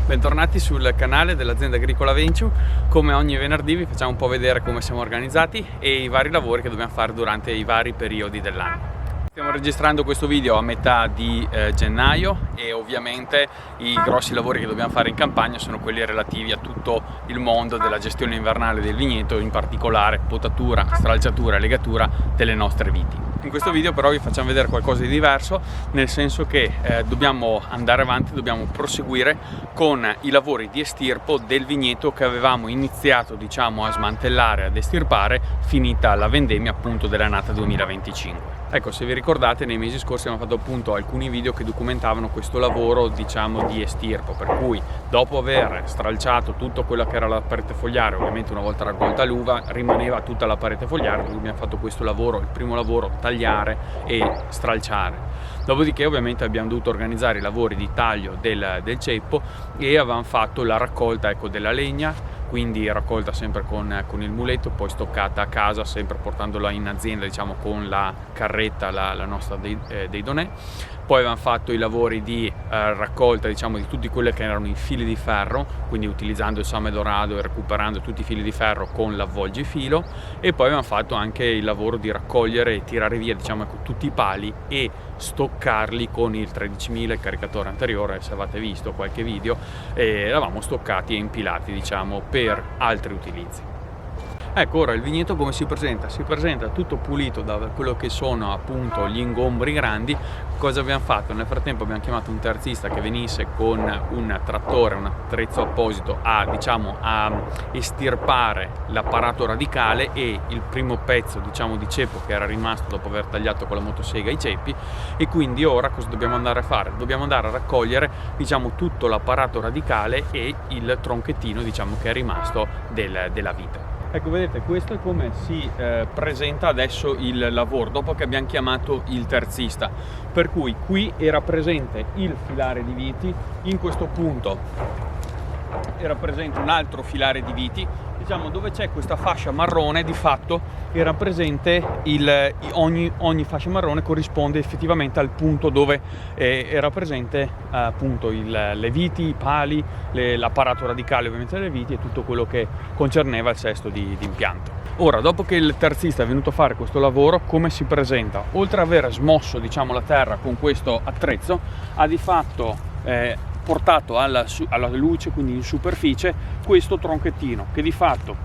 Bentornati sul canale dell'azienda agricola Venture. Come ogni venerdì vi facciamo un po' vedere come siamo organizzati e i vari lavori che dobbiamo fare durante i vari periodi dell'anno. Stiamo registrando questo video a metà di gennaio e ovviamente i grossi lavori che dobbiamo fare in campagna sono quelli relativi a tutto il mondo della gestione invernale del vigneto, in particolare potatura, stralciatura e legatura delle nostre viti. In questo video però vi facciamo vedere qualcosa di diverso, nel senso che dobbiamo andare avanti, dobbiamo proseguire con i lavori di estirpo del vigneto che avevamo iniziato a smantellare, ad estirpare, finita la vendemmia appunto dell'annata 2025. Ecco, se vi ricordate, nei mesi scorsi abbiamo fatto appunto alcuni video che documentavano questo lavoro di estirpo, per cui dopo aver stralciato tutto quello che era la parete fogliare, ovviamente una volta raccolta l'uva rimaneva tutta la parete fogliare, quindi abbiamo fatto questo lavoro, il primo lavoro, tagliare e stralciare. Dopodiché ovviamente abbiamo dovuto organizzare i lavori di taglio del ceppo e avevamo fatto la raccolta della legna, quindi raccolta sempre con il muletto, poi stoccata a casa, sempre portandola in azienda con la carretta, la nostra dei donè. Poi avevamo fatto i lavori di raccolta di tutti quelli che erano i fili di ferro, quindi utilizzando il Same Dorado e recuperando tutti i fili di ferro con l'avvolgifilo, e poi avevamo fatto anche il lavoro di raccogliere e tirare via tutti i pali e stoccarli con il 13.000, il caricatore anteriore. Se avete visto qualche video, eravamo stoccati e impilati per altri utilizzi. Ecco, ora il vigneto come si presenta? Si presenta tutto pulito da quello che sono appunto gli ingombri grandi. Cosa abbiamo fatto? Nel frattempo abbiamo chiamato un terzista che venisse con un trattore, un attrezzo apposito a estirpare l'apparato radicale e il primo pezzo di ceppo che era rimasto dopo aver tagliato con la motosega i ceppi. E quindi ora cosa dobbiamo andare a fare? Dobbiamo andare a raccogliere tutto l'apparato radicale e il tronchettino che è rimasto della vite. Ecco, vedete, questo è come si presenta adesso il lavoro dopo che abbiamo chiamato il terzista, per cui qui era presente il filare di viti, in questo punto era presente un altro filare di viti, dove c'è questa fascia marrone. Di fatto era presente ogni fascia marrone corrisponde effettivamente al punto dove era presente appunto le viti, i pali, l'apparato radicale ovviamente delle viti e tutto quello che concerneva il sesto di impianto. Ora, dopo che il terzista è venuto a fare questo lavoro, come si presenta? Oltre ad aver smosso la terra con questo attrezzo, ha di fatto portato alla luce, quindi in superficie, questo tronchettino che di fatto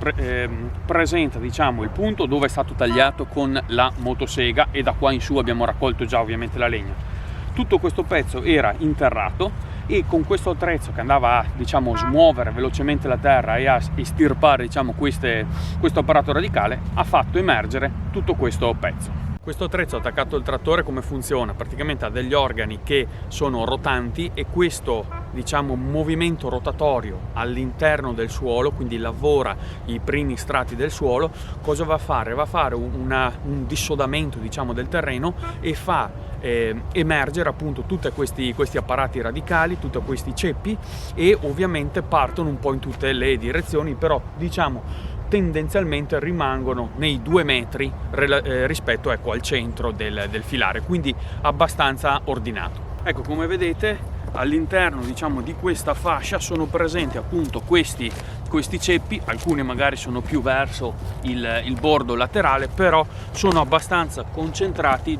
presenta il punto dove è stato tagliato con la motosega, e da qua in su abbiamo raccolto già ovviamente la legna. Tutto questo pezzo era interrato e con questo attrezzo che andava a smuovere velocemente la terra e a estirpare questo apparato radicale, ha fatto emergere tutto questo pezzo. Questo attrezzo attaccato al trattore come funziona? Praticamente ha degli organi che sono rotanti e questo movimento rotatorio all'interno del suolo, quindi lavora i primi strati del suolo. Cosa va a fare? Va a fare un dissodamento del terreno e fa emergere appunto tutti questi apparati radicali, tutti questi ceppi, e ovviamente partono un po' in tutte le direzioni, però tendenzialmente rimangono nei 2 metri rispetto al centro del filare, quindi abbastanza ordinato. Ecco, come vedete all'interno di questa fascia sono presenti appunto questi ceppi, alcuni magari sono più verso il bordo laterale, però sono abbastanza concentrati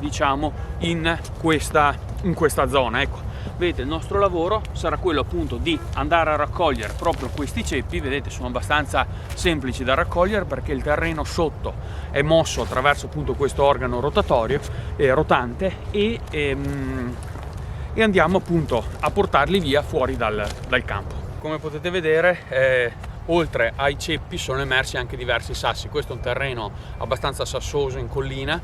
in questa zona. Ecco, vedete, il nostro lavoro sarà quello appunto di andare a raccogliere proprio questi ceppi. Vedete, sono abbastanza semplici da raccogliere perché il terreno sotto è mosso attraverso appunto questo organo rotatorio rotante e andiamo appunto a portarli via fuori dal campo. Come potete vedere, oltre ai ceppi sono emersi anche diversi sassi. Questo è un terreno abbastanza sassoso in collina,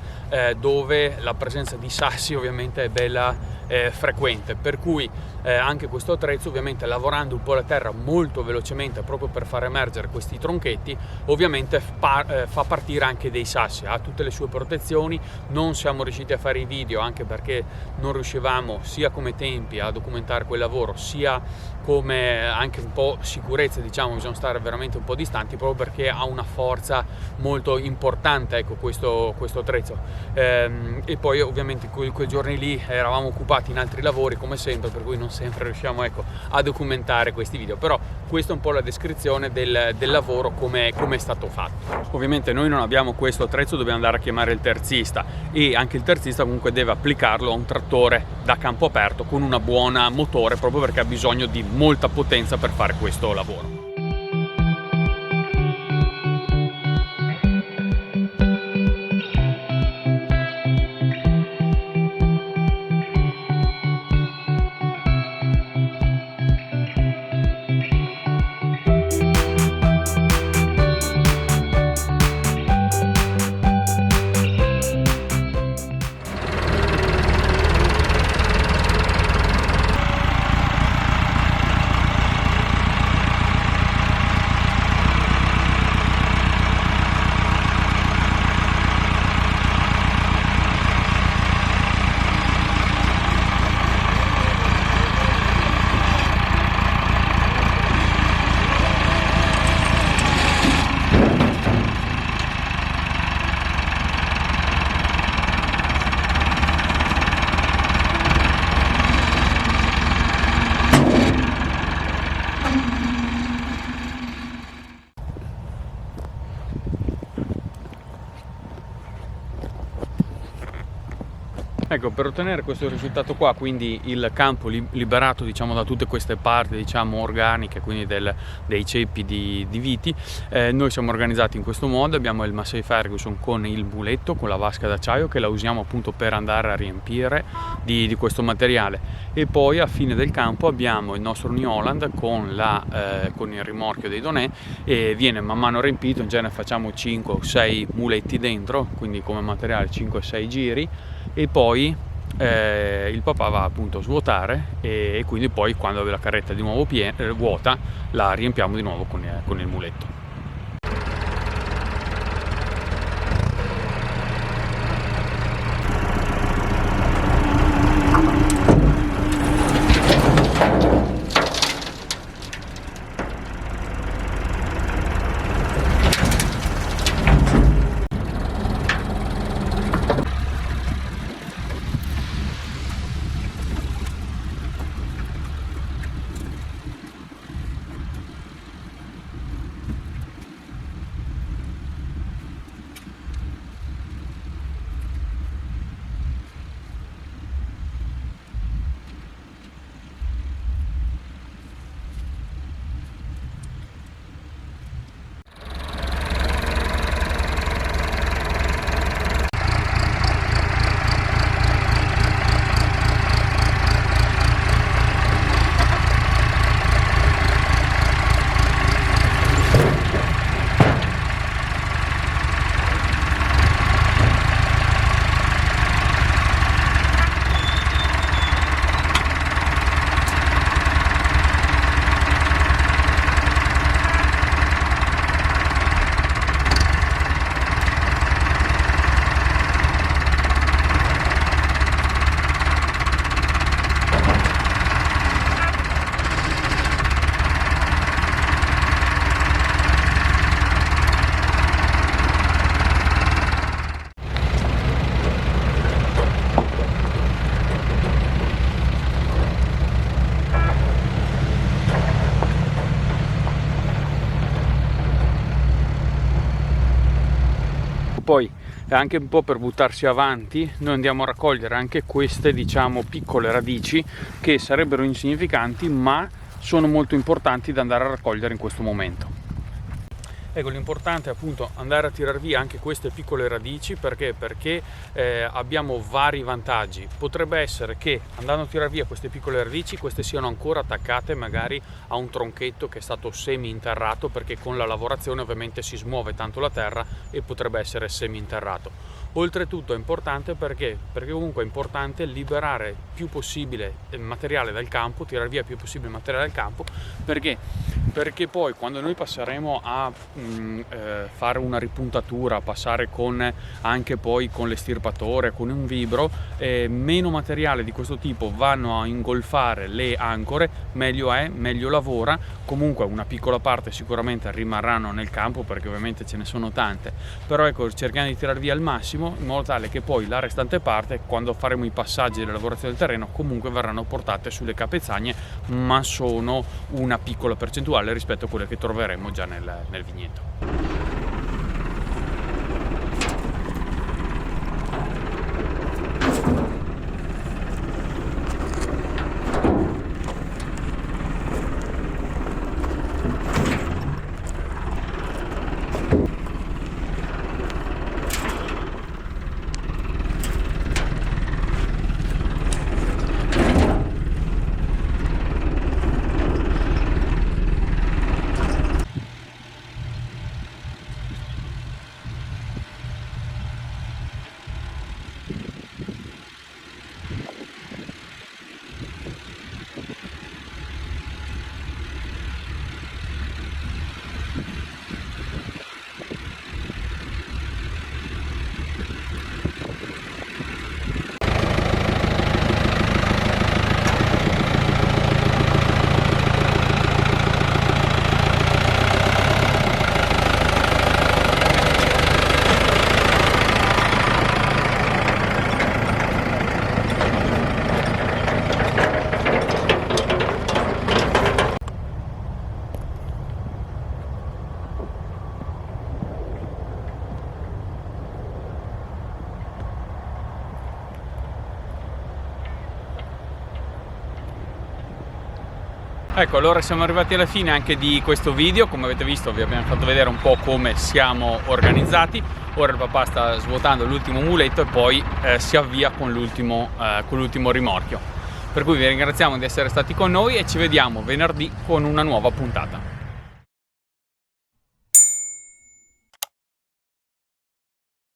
dove la presenza di sassi ovviamente è bella frequente, per cui anche questo attrezzo, ovviamente lavorando un po' la terra molto velocemente proprio per far emergere questi tronchetti, ovviamente fa partire anche dei sassi. Ha tutte le sue protezioni. Non siamo riusciti a fare i video anche perché non riuscivamo sia come tempi a documentare quel lavoro, sia come anche un po' sicurezza, bisogna stare veramente un po' distanti, proprio perché ha una forza molto importante, ecco, questo attrezzo. E poi ovviamente quei giorni lì eravamo occupati occupati in altri lavori come sempre, per cui non sempre riusciamo, ecco, a documentare questi video, però questa è un po' la descrizione del lavoro come è stato fatto. Ovviamente noi non abbiamo questo attrezzo, dobbiamo andare a chiamare il terzista, e anche il terzista comunque deve applicarlo a un trattore da campo aperto con una buona motore, proprio perché ha bisogno di molta potenza per fare questo lavoro. Ecco, per ottenere questo risultato qua, quindi il campo liberato, diciamo, da tutte queste parti, diciamo, organiche, quindi dei ceppi di viti, noi siamo organizzati in questo modo. Abbiamo il Massey Ferguson con il muletto, con la vasca d'acciaio, che la usiamo appunto per andare a riempire di questo materiale, e poi a fine del campo abbiamo il nostro New Holland con il rimorchio dei Donè, e viene man mano riempito. In genere facciamo 5 o 6 muletti dentro, quindi come materiale 5 o 6 giri, e poi il papà va appunto a svuotare, e quindi poi quando la carretta è di nuovo vuota la riempiamo di nuovo con il muletto. Poi anche un po' per buttarsi avanti, noi andiamo a raccogliere anche queste, diciamo, piccole radici che sarebbero insignificanti, ma sono molto importanti da andare a raccogliere in questo momento. Ecco, l'importante è appunto andare a tirar via anche queste piccole radici, perché abbiamo vari vantaggi. Potrebbe essere che andando a tirar via queste piccole radici, queste siano ancora attaccate magari a un tronchetto che è stato semi interrato, perché con la lavorazione ovviamente si smuove tanto la terra e potrebbe essere semi interrato. Oltretutto è importante perché comunque è importante liberare più possibile il materiale dal campo, tirare via più possibile il materiale dal campo, perché perché poi quando noi passeremo a fare una ripuntatura, passare anche poi con l'estirpatore, con un vibro, meno materiale di questo tipo vanno a ingolfare le ancore, meglio è, meglio lavora. Comunque una piccola parte sicuramente rimarranno nel campo, perché ovviamente ce ne sono tante, però ecco, cerchiamo di tirar via al massimo in modo tale che poi la restante parte, quando faremo i passaggi delle lavorazioni del terreno, comunque verranno portate sulle capezagne, ma sono una piccola percentuale rispetto a quelle che troveremo già nel vigneto. Ecco, allora siamo arrivati alla fine anche di questo video. Come avete visto, vi abbiamo fatto vedere un po' come siamo organizzati. Ora il papà sta svuotando l'ultimo muletto e poi si avvia con l'ultimo rimorchio. Per cui vi ringraziamo di essere stati con noi e ci vediamo venerdì con una nuova puntata.